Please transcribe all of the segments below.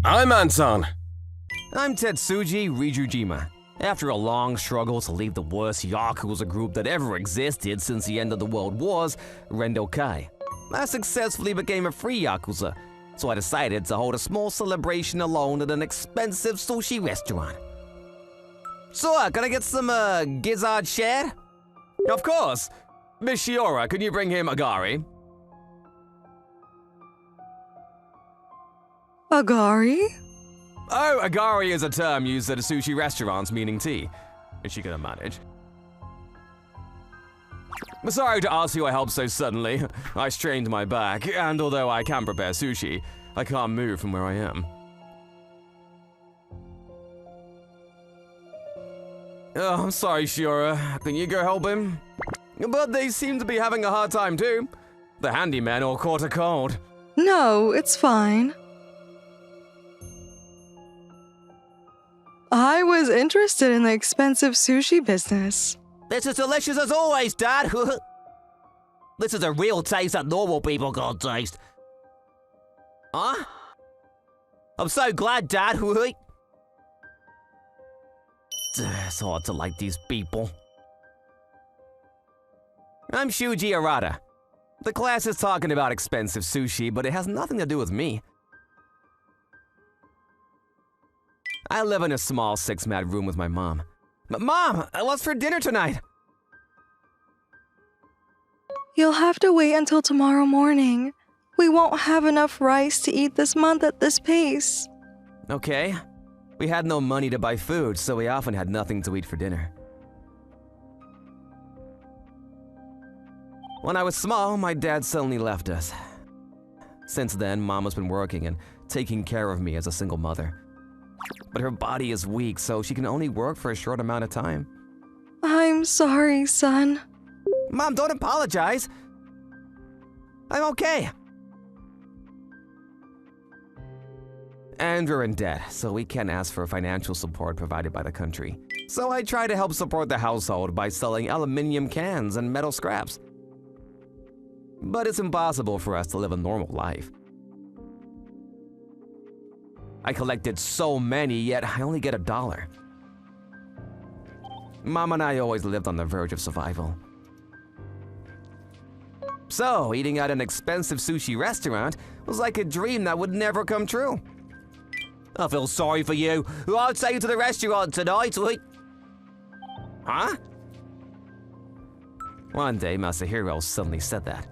I'm Anton. I'm Tetsuji Rijujima. After a long struggle to leave the worst Yakuza group that ever existed since the end of the World Wars, Rendokai, I successfully became a free Yakuza, so I decided to hold a small celebration alone at an expensive sushi restaurant. So, can I get some, gizzard shad? Of course! Miss Shiora, can you bring him agari? Agari? Oh, agari is a term used at sushi restaurants meaning tea. Is she gonna manage? Sorry to ask you I helped so suddenly. I strained my back, and although I can prepare sushi, I can't move from where I am. Oh, I'm sorry, Shiora. Can you go help him? But they seem to be having a hard time too. The handyman all caught a cold. No, it's fine. I was interested in the expensive sushi business. This is delicious as always, Dad. This is a real taste that normal people can't taste. Huh? I'm so glad, Dad. It's hard to like these people. I'm Shuji Arata. The class is talking about expensive sushi, but it has nothing to do with me. I live in a small 6-mat room with my mom. Mom, what's for dinner tonight? You'll have to wait until tomorrow morning. We won't have enough rice to eat this month at this pace. Okay. We had no money to buy food, so we often had nothing to eat for dinner. When I was small, my dad suddenly left us. Since then, Mom has been working and taking care of me as a single mother. But her body is weak, so she can only work for a short amount of time. I'm sorry, son. Mom, don't apologize. I'm okay. And we're in debt, so we can't ask for financial support provided by the country. So I try to help support the household by selling aluminium cans and metal scraps. But it's impossible for us to live a normal life. I collected so many, yet I only get $1. Mom and I always lived on the verge of survival. So, eating at an expensive sushi restaurant was like a dream that would never come true. I feel sorry for you. I'll take you to the restaurant tonight. Huh? One day, Masahiro suddenly said that.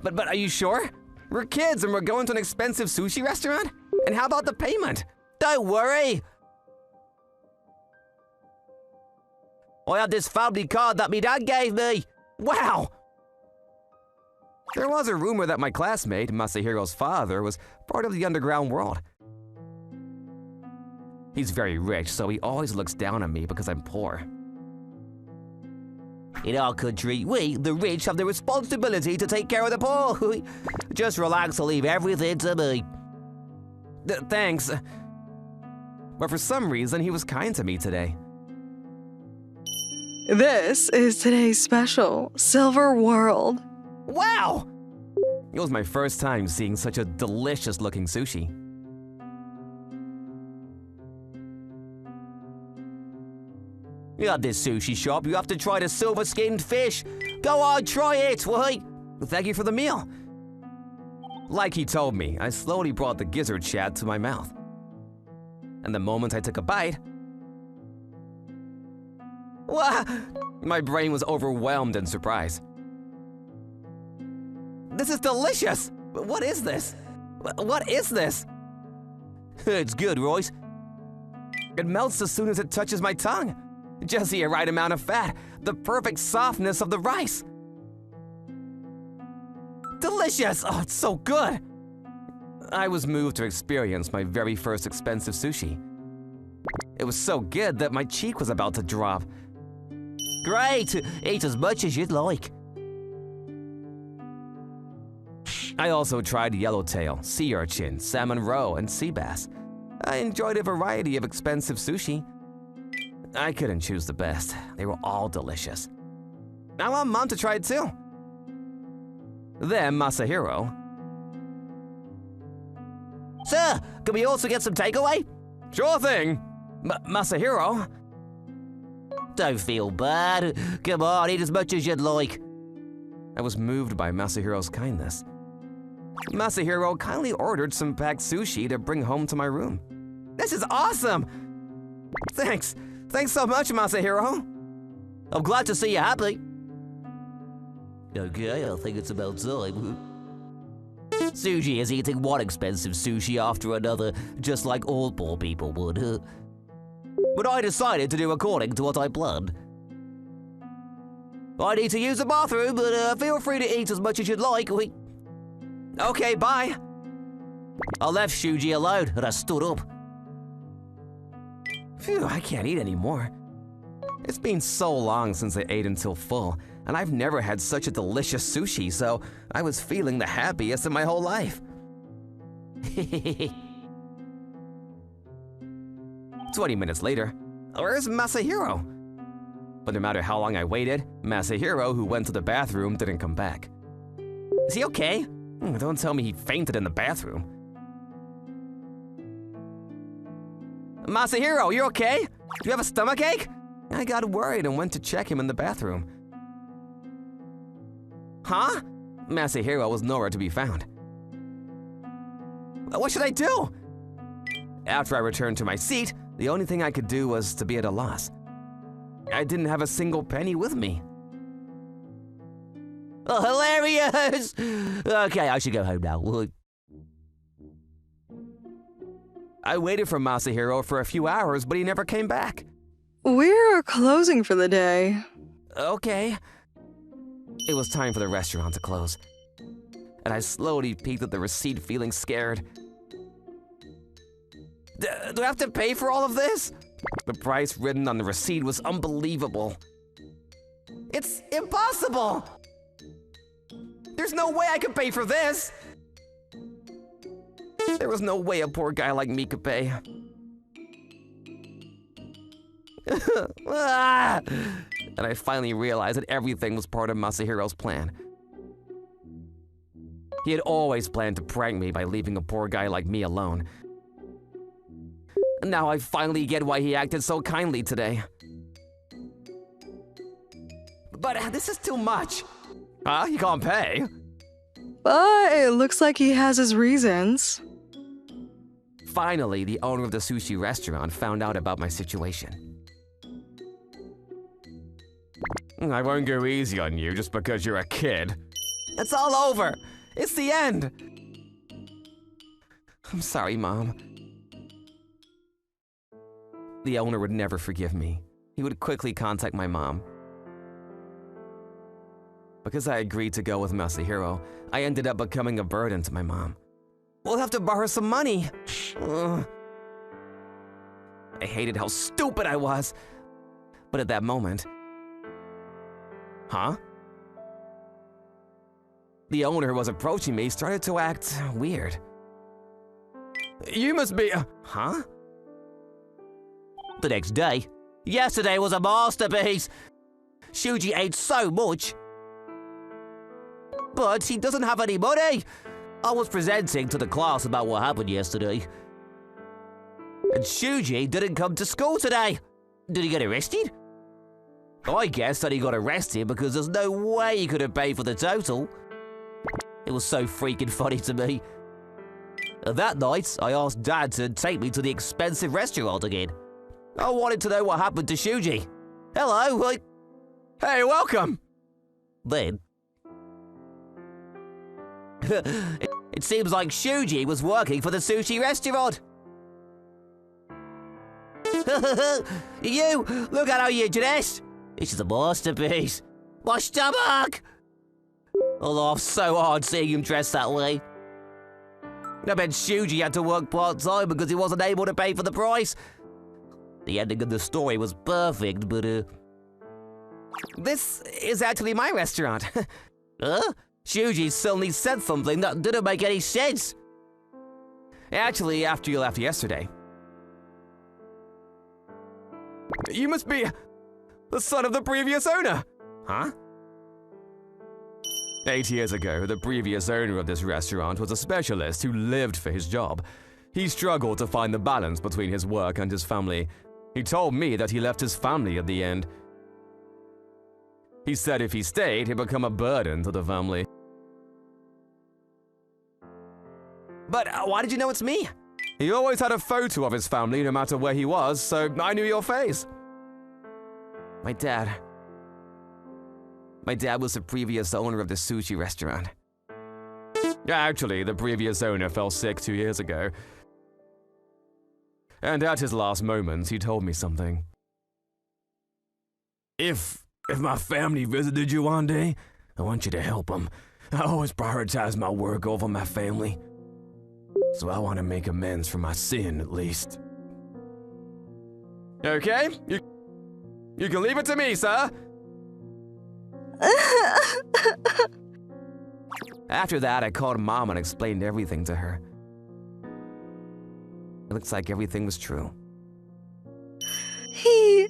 But are you sure? We're kids and we're going to an expensive sushi restaurant? And how about the payment? Don't worry. I have this family card that my dad gave me. Wow! There was a rumor that my classmate, Masahiro's father, was part of the underground world. He's very rich, so he always looks down on me because I'm poor. In our country, we, the rich, have the responsibility to take care of the poor. Just relax and leave everything to me. Thanks. But for some reason, he was kind to me today. This is today's special, Silver World. Wow! It was my first time seeing such a delicious-looking sushi. At this sushi shop, you have to try the silver-skinned fish. Go on, try it, right? Thank you for the meal. Like he told me, I slowly brought the gizzard shad to my mouth. And the moment I took a bite, my brain was overwhelmed in surprise. This is delicious! What is this? What is this? It's good, Royce. It melts as soon as it touches my tongue. Just the right amount of fat, the perfect softness of the rice. Delicious! Oh, it's so good! I was moved to experience my very first expensive sushi. It was so good that my cheek was about to drop. Great! Eat as much as you'd like. I also tried yellowtail, sea urchin, salmon roe, and sea bass. I enjoyed a variety of expensive sushi. I couldn't choose the best. They were all delicious. I want Mom to try it too. Then Masahiro. Sir, can we also get some takeaway? Sure thing. Masahiro? Don't feel bad. Come on, eat as much as you'd like. I was moved by Masahiro's kindness. Masahiro kindly ordered some packed sushi to bring home to my room. This is awesome! Thanks. Thanks so much, Masahiro. I'm glad to see you happy. Okay, I think it's about time. Suji is eating one expensive sushi after another, just like all poor people would. But I decided to do according to what I planned. I need to use the bathroom, but feel free to eat as much as you'd like. Okay, bye. I left Shuji alone and I stood up. Phew, I can't eat anymore. It's been so long since I ate until full, and I've never had such a delicious sushi, so I was feeling the happiest in my whole life. 20 minutes later, where's Masahiro? But no matter how long I waited, Masahiro, who went to the bathroom, didn't come back. Is he okay? Don't tell me he fainted in the bathroom. Masahiro, you okay? Do you have a stomachache? I got worried and went to check him in the bathroom. Huh? Masahiro was nowhere to be found. What should I do? After I returned to my seat, the only thing I could do was to be at a loss. I didn't have a single penny with me. Oh, hilarious! Okay, I should go home now. I waited for Masahiro for a few hours, but he never came back. We're closing for the day. Okay. It was time for the restaurant to close, and I slowly peeked at the receipt, feeling scared. Do I have to pay for all of this? The price written on the receipt was unbelievable. It's impossible! There's no way I could pay for this! There was no way a poor guy like me could pay. Ah! And I finally realized that everything was part of Masahiro's plan. He had always planned to prank me by leaving a poor guy like me alone. Now I finally get why he acted so kindly today. But this is too much. Huh? You can't pay? But it looks like he has his reasons. Finally, the owner of the sushi restaurant found out about my situation. I won't go easy on you just because you're a kid. It's all over. It's the end. I'm sorry, Mom. The owner would never forgive me. He would quickly contact my mom. Because I agreed to go with Masahiro, I ended up becoming a burden to my mom. We'll have to borrow some money. Ugh. I hated how stupid I was. But at that moment... Huh? The owner who was approaching me started to act weird. You must be... Huh? The next day. Yesterday was a masterpiece. Shuji ate so much. But he doesn't have any money. I was presenting to the class about what happened yesterday. And Shuji didn't come to school today. Did he get arrested? I guess that he got arrested because there's no way he could have paid for the total. It was so freaking funny to me. And that night, I asked Dad to take me to the expensive restaurant again. I wanted to know what happened to Shuji. Hello, Hey, welcome! Then... it seems like Shuji was working for the sushi restaurant. You, look at how you dress. This is a masterpiece. My stomach! I laughed so hard seeing him dressed that way. I bet Shuji had to work part-time because he wasn't able to pay for the price. The ending of the story was perfect, but This is actually my restaurant. Huh? Shuji suddenly said something that didn't make any sense. Actually, after you left yesterday. You must be the son of the previous owner. Huh? 8 years ago, the previous owner of this restaurant was a specialist who lived for his job. He struggled to find the balance between his work and his family. He told me that he left his family at the end. He said if he stayed, he'd become a burden to the family. But why did you know it's me? He always had a photo of his family no matter where he was, so I knew your face. My dad was the previous owner of the sushi restaurant. Actually, the previous owner fell sick 2 years ago. And at his last moments, he told me something. If my family visited you one day, I want you to help them. I always prioritize my work over my family. So I want to make amends for my sin, at least. Okay, you can leave it to me, sir. After that, I called Mom and explained everything to her. It looks like everything was true. He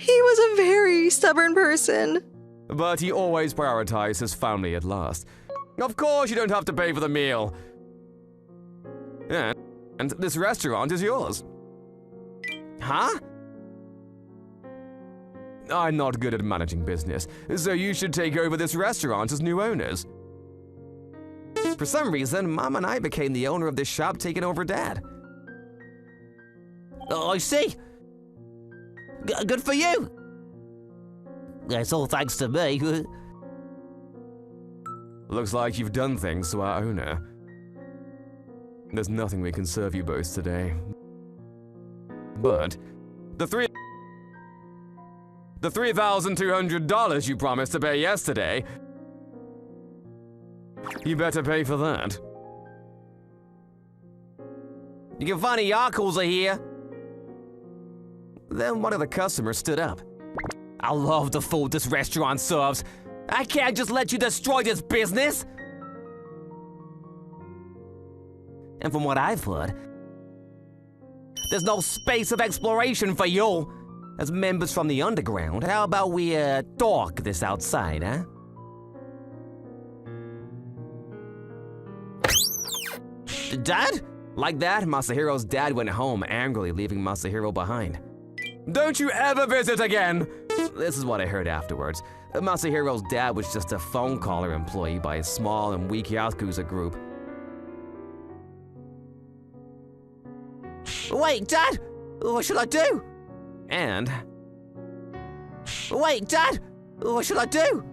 was a very stubborn person. But he always prioritized his family at last. Of course you don't have to pay for the meal. And this restaurant is yours. Huh? I'm not good at managing business, so you should take over this restaurant as new owners. For some reason, Mom and I became the owner of this shop, taking over Dad. Oh, I see. Good for you. That's all thanks to me. Looks like you've done things to our owner. There's nothing we can serve you both today. But the $3,200 you promised to pay yesterday, you better pay for that. You funny Yakuls are here. Then one of the customers stood up. I love the food this restaurant serves. I can't just let you destroy this business. And from what I've heard, there's no space of exploration for you. As members from the underground, how about we talk this outside, huh? Dad? Like that, Masahiro's dad went home angrily, leaving Masahiro behind. Don't you ever visit again! This is what I heard afterwards. Masahiro's dad was just a phone caller employee by a small and weak Yakuza group. Wait, Dad! What should I do? And... Wait, Dad! What should I do?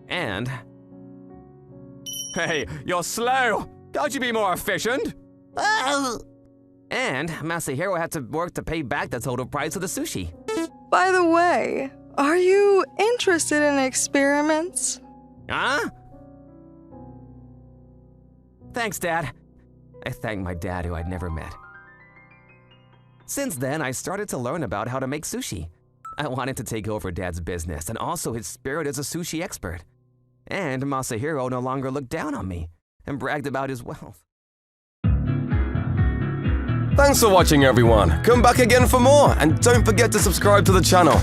And... Hey, you're slow! Can't you be more efficient? And Masahiro had to work to pay back the total price of the sushi. By the way, are you interested in experiments? Huh? Thanks, Dad. I thanked my dad, who I'd never met. Since then, I started to learn about how to make sushi. I wanted to take over Dad's business and also his spirit as a sushi expert. And Masahiro no longer looked down on me and bragged about his wealth. Thanks for watching, everyone. Come back again for more, and don't forget to subscribe to the channel.